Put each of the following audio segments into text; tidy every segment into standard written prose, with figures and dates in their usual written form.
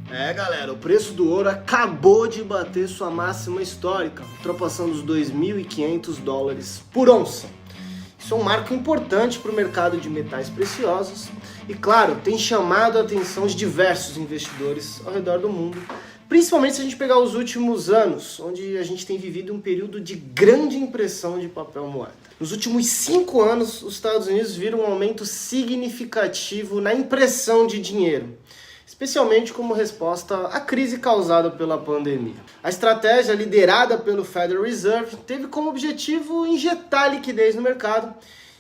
Galera, o preço do ouro acabou de bater sua máxima histórica, ultrapassando os $2.500 por onça. Isso é um marco importante para o mercado de metais preciosos e, claro, tem chamado a atenção de diversos investidores ao redor do mundo, principalmente se a gente pegar os últimos anos, onde a gente tem vivido um período de grande impressão de papel moeda. Nos últimos 5 anos, os Estados Unidos viram um aumento significativo na impressão de dinheiro, especialmente como resposta à crise causada pela pandemia. A estratégia liderada pelo Federal Reserve teve como objetivo injetar liquidez no mercado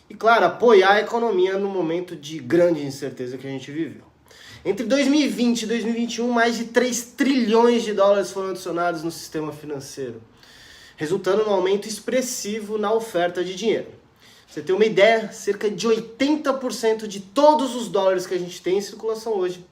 e, claro, apoiar a economia no momento de grande incerteza que a gente viveu. Entre 2020 e 2021, mais de 3 trilhões de dólares foram adicionados no sistema financeiro, resultando num aumento expressivo na oferta de dinheiro. Pra você ter uma ideia, cerca de 80% de todos os dólares que a gente tem em circulação hoje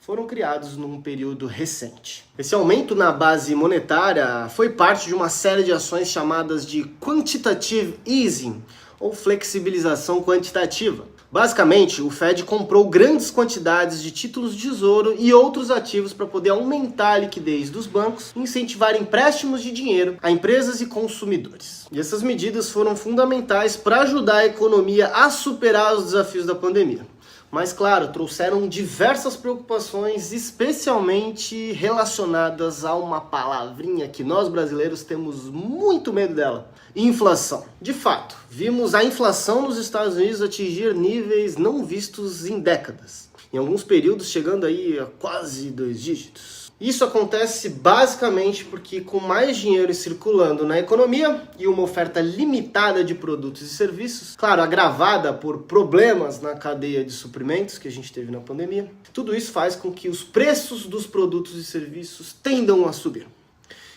foram criados num período recente. Esse aumento na base monetária foi parte de uma série de ações chamadas de quantitative easing, ou flexibilização quantitativa. Basicamente, o Fed comprou grandes quantidades de títulos de tesouro e outros ativos para poder aumentar a liquidez dos bancos e incentivar empréstimos de dinheiro a empresas e consumidores. E essas medidas foram fundamentais para ajudar a economia a superar os desafios da pandemia. Mas, claro, trouxeram diversas preocupações, especialmente relacionadas a uma palavrinha que nós brasileiros temos muito medo dela: inflação. De fato, vimos a inflação nos Estados Unidos atingir níveis não vistos em décadas, em alguns períodos chegando aí a quase 2 dígitos. Isso acontece basicamente porque, com mais dinheiro circulando na economia e uma oferta limitada de produtos e serviços, claro, agravada por problemas na cadeia de suprimentos que a gente teve na pandemia, tudo isso faz com que os preços dos produtos e serviços tendam a subir.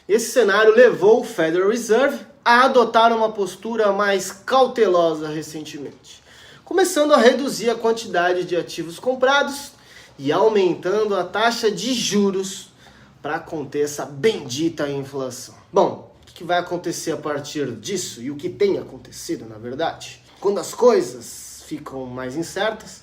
Esse cenário levou o Federal Reserve a adotar uma postura mais cautelosa recentemente, começando a reduzir a quantidade de ativos comprados e aumentando a taxa de juros para conter essa bendita inflação. Bom, o que vai acontecer a partir disso e o que tem acontecido, na verdade? Quando as coisas ficam mais incertas,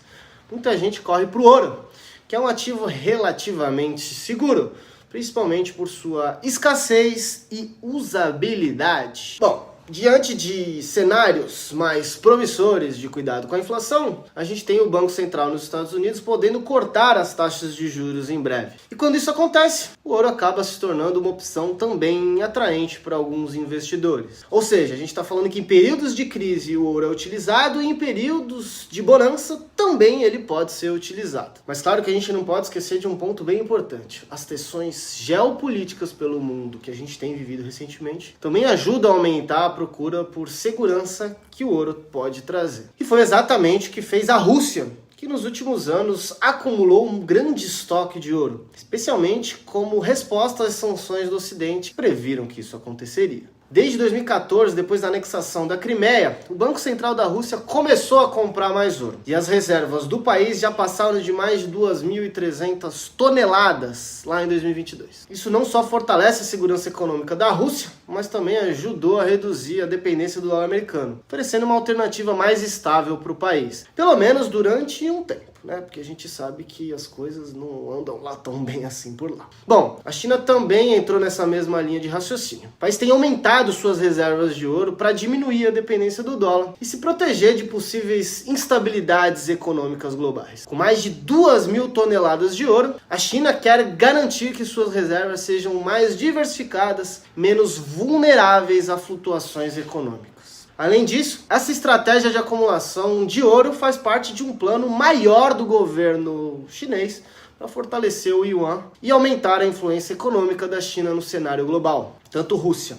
muita gente corre para o ouro, que é um ativo relativamente seguro, principalmente por sua escassez e usabilidade. Bom, diante de cenários mais promissores de cuidado com a inflação, a gente tem o Banco Central nos Estados Unidos podendo cortar as taxas de juros em breve. E quando isso acontece, o ouro acaba se tornando uma opção também atraente para alguns investidores. Ou seja, a gente está falando que em períodos de crise o ouro é utilizado e em períodos de bonança também ele pode ser utilizado. Mas claro que a gente não pode esquecer de um ponto bem importante: as tensões geopolíticas pelo mundo que a gente tem vivido recentemente também ajudam a aumentar a procura por segurança que o ouro pode trazer. E foi exatamente o que fez a Rússia, que nos últimos anos acumulou um grande estoque de ouro, especialmente como resposta às sanções do Ocidente que previram que isso aconteceria. Desde 2014, depois da anexação da Crimeia, o Banco Central da Rússia começou a comprar mais ouro. E as reservas do país já passaram de mais de 2.300 toneladas lá em 2022. Isso não só fortalece a segurança econômica da Rússia, mas também ajudou a reduzir a dependência do dólar americano, oferecendo uma alternativa mais estável para o país, pelo menos durante um tempo. Porque a gente sabe que as coisas não andam lá tão bem assim por lá. Bom, a China também entrou nessa mesma linha de raciocínio. O país tem aumentado suas reservas de ouro para diminuir a dependência do dólar e se proteger de possíveis instabilidades econômicas globais. Com mais de 2.000 toneladas de ouro, a China quer garantir que suas reservas sejam mais diversificadas, menos vulneráveis a flutuações econômicas. Além disso, essa estratégia de acumulação de ouro faz parte de um plano maior do governo chinês para fortalecer o yuan e aumentar a influência econômica da China no cenário global. Tanto Rússia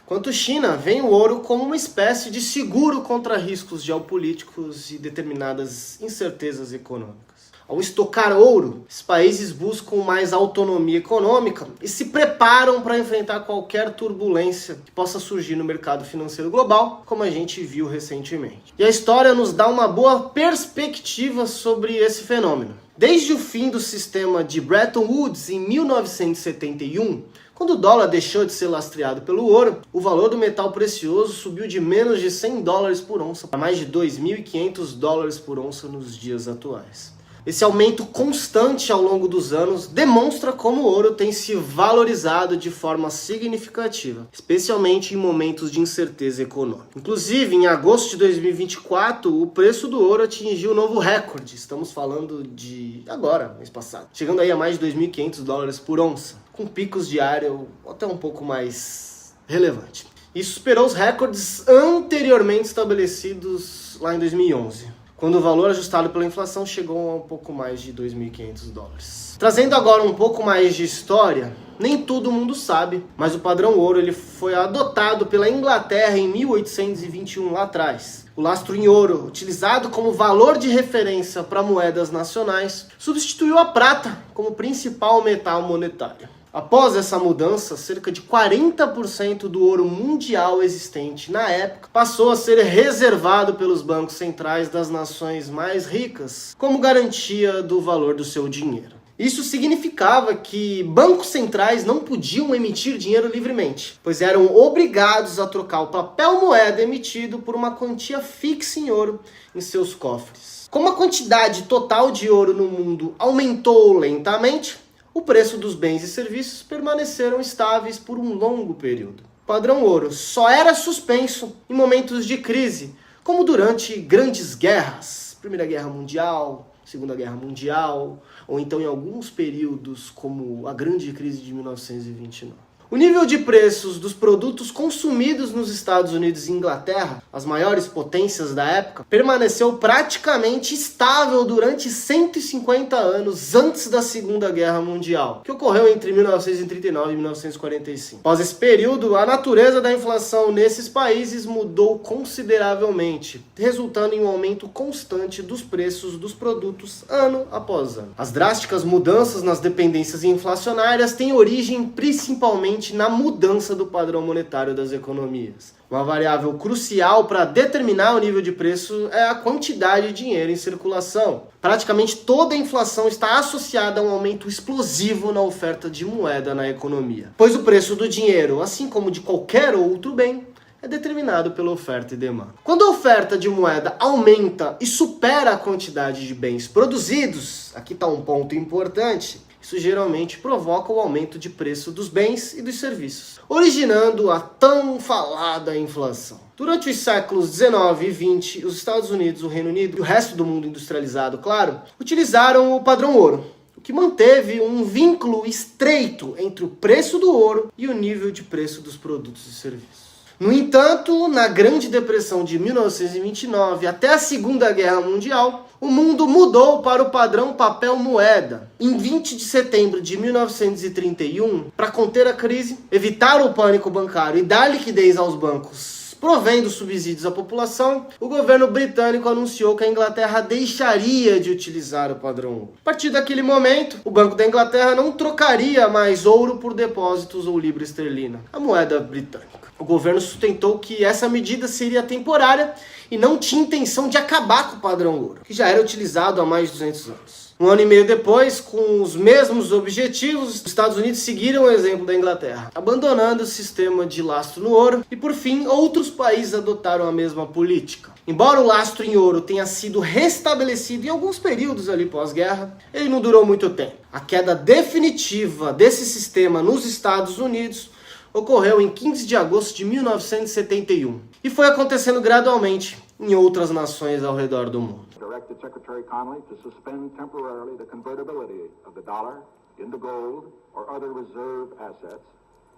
quanto China veem o ouro como uma espécie de seguro contra riscos geopolíticos e determinadas incertezas econômicas. Ao estocar ouro, os países buscam mais autonomia econômica e se preparam para enfrentar qualquer turbulência que possa surgir no mercado financeiro global, como a gente viu recentemente. E a história nos dá uma boa perspectiva sobre esse fenômeno. Desde o fim do sistema de Bretton Woods em 1971, quando o dólar deixou de ser lastreado pelo ouro, o valor do metal precioso subiu de menos de $100 por onça para mais de $2.500 por onça nos dias atuais. Esse aumento constante ao longo dos anos demonstra como o ouro tem se valorizado de forma significativa, especialmente em momentos de incerteza econômica. Inclusive, em agosto de 2024, o preço do ouro atingiu um novo recorde. Estamos falando de agora, mês passado, chegando aí a mais de $2.500 por onça, com picos diários até um pouco mais relevante. Isso superou os recordes anteriormente estabelecidos lá em 2011. Quando o valor ajustado pela inflação chegou a um pouco mais de $2.500. Trazendo agora um pouco mais de história, nem todo mundo sabe, mas o padrão ouro ele foi adotado pela Inglaterra em 1821, lá atrás. O lastro em ouro, utilizado como valor de referência para moedas nacionais, substituiu a prata como principal metal monetário. Após essa mudança, cerca de 40% do ouro mundial existente na época passou a ser reservado pelos bancos centrais das nações mais ricas como garantia do valor do seu dinheiro. Isso significava que bancos centrais não podiam emitir dinheiro livremente, pois eram obrigados a trocar o papel moeda emitido por uma quantia fixa em ouro em seus cofres. Como a quantidade total de ouro no mundo aumentou lentamente, o preço dos bens e serviços permaneceram estáveis por um longo período. O padrão ouro só era suspenso em momentos de crise, como durante grandes guerras, Primeira Guerra Mundial, Segunda Guerra Mundial, ou então em alguns períodos como a grande crise de 1929. O nível de preços dos produtos consumidos nos Estados Unidos e Inglaterra, as maiores potências da época, permaneceu praticamente estável durante 150 anos antes da Segunda Guerra Mundial, que ocorreu entre 1939 e 1945. Após esse período, a natureza da inflação nesses países mudou consideravelmente, resultando em um aumento constante dos preços dos produtos ano após ano. As drásticas mudanças nas dependências inflacionárias têm origem principalmente na mudança do padrão monetário das economias. Uma variável crucial para determinar o nível de preço é a quantidade de dinheiro em circulação. Praticamente toda a inflação está associada a um aumento explosivo na oferta de moeda na economia, pois o preço do dinheiro, assim como de qualquer outro bem, é determinado pela oferta e demanda. Quando a oferta de moeda aumenta e supera a quantidade de bens produzidos, aqui está um ponto importante, isso geralmente provoca o aumento de preço dos bens e dos serviços, originando a tão falada inflação. Durante os séculos 19 e 20, os Estados Unidos, o Reino Unido e o resto do mundo industrializado, claro, utilizaram o padrão ouro, o que manteve um vínculo estreito entre o preço do ouro e o nível de preço dos produtos e serviços. No entanto, na Grande Depressão de 1929 até a Segunda Guerra Mundial, o mundo mudou para o padrão papel moeda. Em 20 de setembro de 1931, para conter a crise, evitar o pânico bancário e dar liquidez aos bancos, provendo subsídios à população, o governo britânico anunciou que a Inglaterra deixaria de utilizar o padrão ouro. A partir daquele momento, o Banco da Inglaterra não trocaria mais ouro por depósitos ou libra esterlina, a moeda britânica. O governo sustentou que essa medida seria temporária e não tinha intenção de acabar com o padrão ouro, que já era utilizado há mais de 200 anos. Um ano e meio depois, com os mesmos objetivos, os Estados Unidos seguiram o exemplo da Inglaterra, abandonando o sistema de lastro no ouro, e por fim, outros países adotaram a mesma política. Embora o lastro em ouro tenha sido restabelecido em alguns períodos ali pós-guerra, ele não durou muito tempo. A queda definitiva desse sistema nos Estados Unidos ocorreu em 15 de agosto de 1971 e foi acontecendo gradualmente em outras nações ao redor do mundo. Directed Secretary Connally to suspend temporarily the convertibility of the dollar into gold or other reserve assets,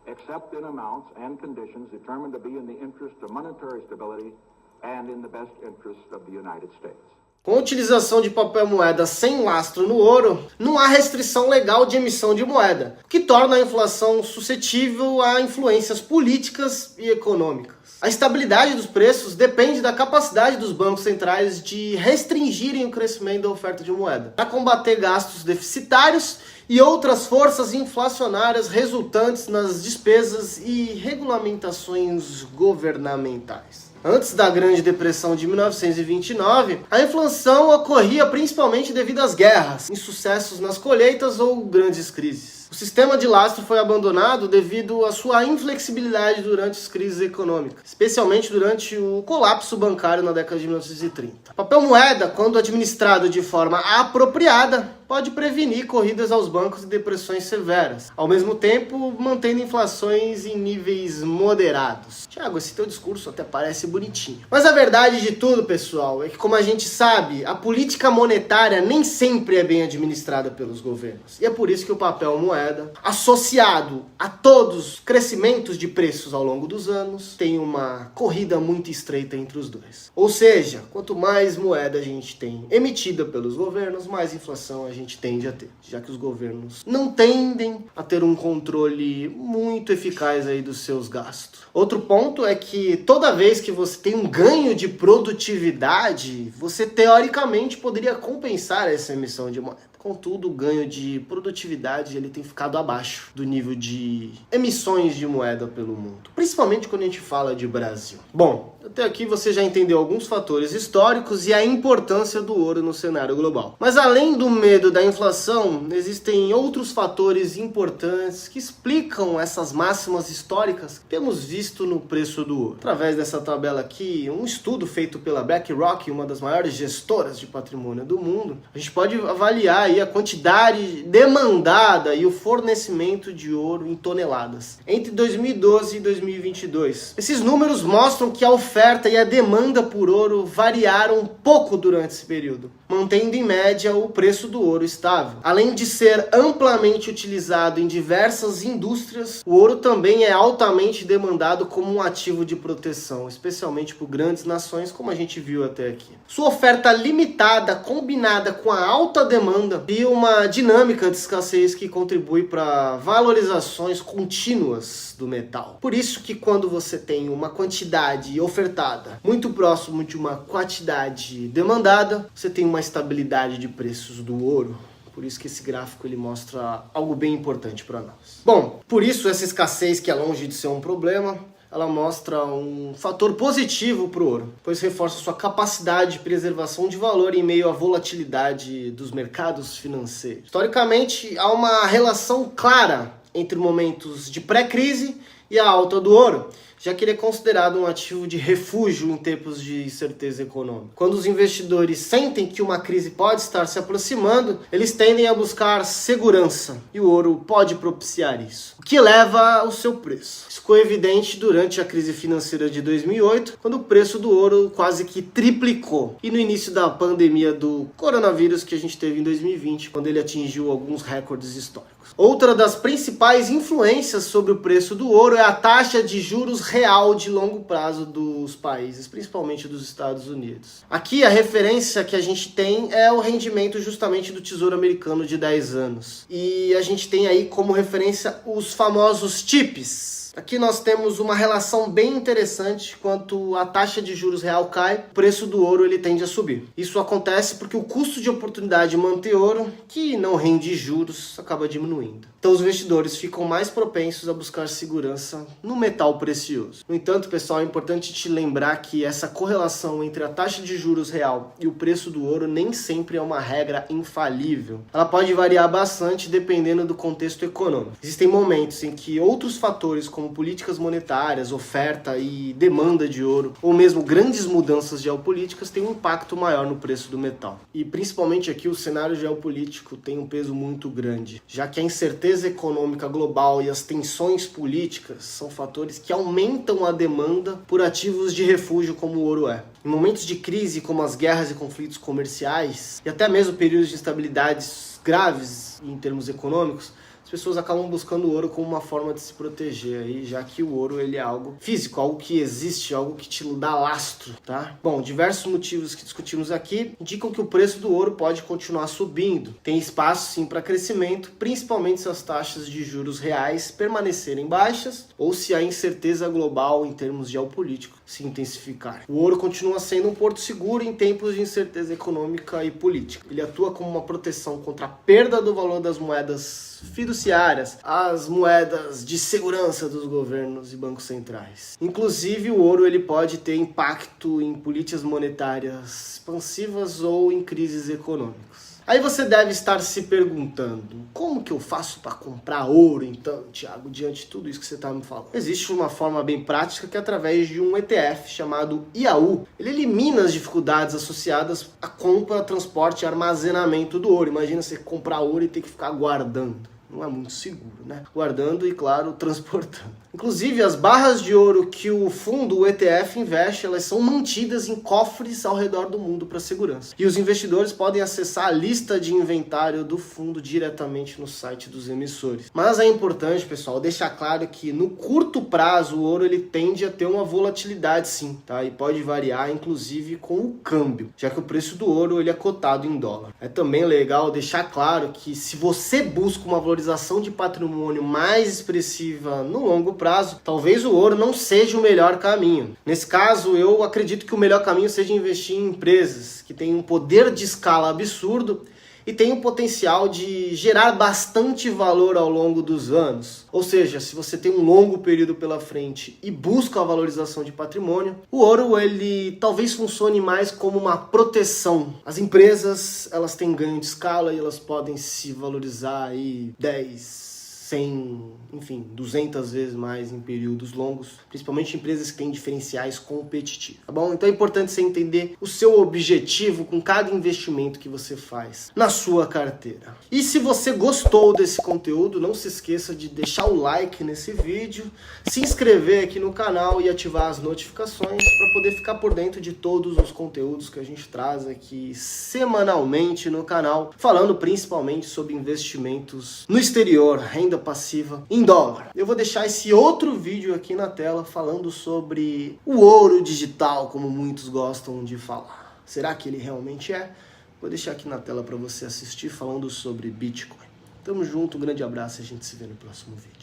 except in amounts and conditions determined to be in the interest of monetary stability and in the best interest of the United States. Com a utilização de papel moeda sem lastro no ouro, não há restrição legal de emissão de moeda, o que torna a inflação suscetível a influências políticas e econômicas. A estabilidade dos preços depende da capacidade dos bancos centrais de restringirem o crescimento da oferta de moeda, para combater gastos deficitários e outras forças inflacionárias resultantes nas despesas e regulamentações governamentais. Antes da Grande Depressão de 1929, a inflação ocorria principalmente devido às guerras, insucessos nas colheitas ou grandes crises. O sistema de lastro foi abandonado devido à sua inflexibilidade durante as crises econômicas, especialmente durante o colapso bancário na década de 1930. O papel moeda, quando administrado de forma apropriada, pode prevenir corridas aos bancos e depressões severas, ao mesmo tempo mantendo inflações em níveis moderados. Tiago, esse teu discurso até parece bonitinho. Mas a verdade de tudo, pessoal, é que, como a gente sabe, a política monetária nem sempre é bem administrada pelos governos. E é por isso que o papel moeda, associado a todos os crescimentos de preços ao longo dos anos, tem uma corrida muito estreita entre os dois. Ou seja, quanto mais moeda a gente tem emitida pelos governos, mais inflação a gente tende a ter, já que os governos não tendem a ter um controle muito eficaz aí dos seus gastos. Outro ponto é que toda vez que você tem um ganho de produtividade, você teoricamente poderia compensar essa emissão de moeda. Contudo, o ganho de produtividade ele tem ficado abaixo do nível de emissões de moeda pelo mundo, principalmente quando a gente fala de Brasil. Bom, até aqui você já entendeu alguns fatores históricos e a importância do ouro no cenário global. Mas além do medo da inflação, existem outros fatores importantes que explicam essas máximas históricas que temos visto no preço do ouro. Através dessa tabela aqui, um estudo feito pela BlackRock, uma das maiores gestoras de patrimônio do mundo, a gente pode avaliar aí a quantidade demandada e o fornecimento de ouro em toneladas entre 2012 e 2022. Esses números mostram que a oferta e a demanda por ouro variaram pouco durante esse período, mantendo em média o preço do ouro estável. Além de ser amplamente utilizado em diversas indústrias, o ouro também é altamente demandado como um ativo de proteção, especialmente por grandes nações, como a gente viu até aqui. Sua oferta limitada, combinada com a alta demanda, e uma dinâmica de escassez que contribui para valorizações contínuas do metal. Por isso que quando você tem uma quantidade ofertada muito próximo de uma quantidade demandada, você tem uma estabilidade de preços do ouro. Por isso que esse gráfico ele mostra algo bem importante para nós. Bom, por isso essa escassez, que é longe de ser um problema, ela mostra um fator positivo para o ouro, pois reforça sua capacidade de preservação de valor em meio à volatilidade dos mercados financeiros. Historicamente, há uma relação clara entre momentos de pré-crise e a alta do ouro, já que ele é considerado um ativo de refúgio em tempos de incerteza econômica. Quando os investidores sentem que uma crise pode estar se aproximando, eles tendem a buscar segurança, e o ouro pode propiciar isso, o que eleva o seu preço. Isso ficou evidente durante a crise financeira de 2008, quando o preço do ouro quase que triplicou, e no início da pandemia do coronavírus que a gente teve em 2020, quando ele atingiu alguns recordes históricos. Outra das principais influências sobre o preço do ouro é a taxa de juros real de longo prazo dos países, principalmente dos Estados Unidos. Aqui a referência que a gente tem é o rendimento justamente do Tesouro Americano de 10 anos. E a gente tem aí como referência os famosos TIPS. Aqui nós temos uma relação bem interessante. Quanto a taxa de juros real cai, o preço do ouro ele tende a subir. Isso acontece porque o custo de oportunidade de manter ouro, que não rende juros, acaba diminuindo. Então os investidores ficam mais propensos a buscar segurança no metal precioso. No entanto, pessoal, é importante te lembrar que essa correlação entre a taxa de juros real e o preço do ouro nem sempre é uma regra infalível. Ela pode variar bastante dependendo do contexto econômico. Existem momentos em que outros fatores, como políticas monetárias, oferta e demanda de ouro, ou mesmo grandes mudanças geopolíticas, têm um impacto maior no preço do metal. E principalmente aqui o cenário geopolítico tem um peso muito grande, já que a incerteza econômica global e as tensões políticas são fatores que aumentam a demanda por ativos de refúgio como o ouro é. Em momentos de crise, como as guerras e conflitos comerciais, e até mesmo períodos de instabilidades graves em termos econômicos, as pessoas acabam buscando o ouro como uma forma de se proteger, aí, já que o ouro ele é algo físico, algo que existe, algo que te dá lastro, tá? Bom, diversos motivos que discutimos aqui indicam que o preço do ouro pode continuar subindo. Tem espaço sim para crescimento, principalmente se as taxas de juros reais permanecerem baixas ou se a incerteza global em termos geopolíticos se intensificar. O ouro continua sendo um porto seguro em tempos de incerteza econômica e política. Ele atua como uma proteção contra a perda do valor das moedas fiduciárias, as moedas de segurança dos governos e bancos centrais. Inclusive, o ouro ele pode ter impacto em políticas monetárias expansivas ou em crises econômicas. Aí você deve estar se perguntando, como que eu faço para comprar ouro então, Thiago, diante de tudo isso que você está me falando? Existe uma forma bem prática que é através de um ETF chamado IAU. Ele elimina as dificuldades associadas à compra, transporte e armazenamento do ouro. Imagina você comprar ouro e ter que ficar guardando. Não é muito seguro, né? Guardando e, claro, transportando. Inclusive, as barras de ouro que o fundo, o ETF, investe, elas são mantidas em cofres ao redor do mundo para segurança. E os investidores podem acessar a lista de inventário do fundo diretamente no site dos emissores. Mas é importante, pessoal, deixar claro que no curto prazo o ouro ele tende a ter uma volatilidade sim, tá? E pode variar, inclusive, com o câmbio, já que o preço do ouro ele é cotado em dólar. É também legal deixar claro que se você busca uma valorização de patrimônio mais expressiva no longo prazo, talvez o ouro não seja o melhor caminho. Nesse caso, eu acredito que o melhor caminho seja investir em empresas que têm um poder de escala absurdo e tem o potencial de gerar bastante valor ao longo dos anos. Ou seja, se você tem um longo período pela frente e busca a valorização de patrimônio, o ouro ele talvez funcione mais como uma proteção. As empresas, elas têm ganho de escala e elas podem se valorizar aí 10, 100, enfim, 200 vezes mais em períodos longos, principalmente empresas que têm diferenciais competitivos, tá bom? Então é importante você entender o seu objetivo com cada investimento que você faz na sua carteira. E se você gostou desse conteúdo, não se esqueça de deixar o like nesse vídeo, se inscrever aqui no canal e ativar as notificações para poder ficar por dentro de todos os conteúdos que a gente traz aqui semanalmente no canal, falando principalmente sobre investimentos no exterior, renda passiva em dólar. Eu vou deixar esse outro vídeo aqui na tela falando sobre o ouro digital, como muitos gostam de falar. Será que ele realmente é? Vou deixar aqui na tela para você assistir falando sobre Bitcoin. Tamo junto, um grande abraço e a gente se vê no próximo vídeo.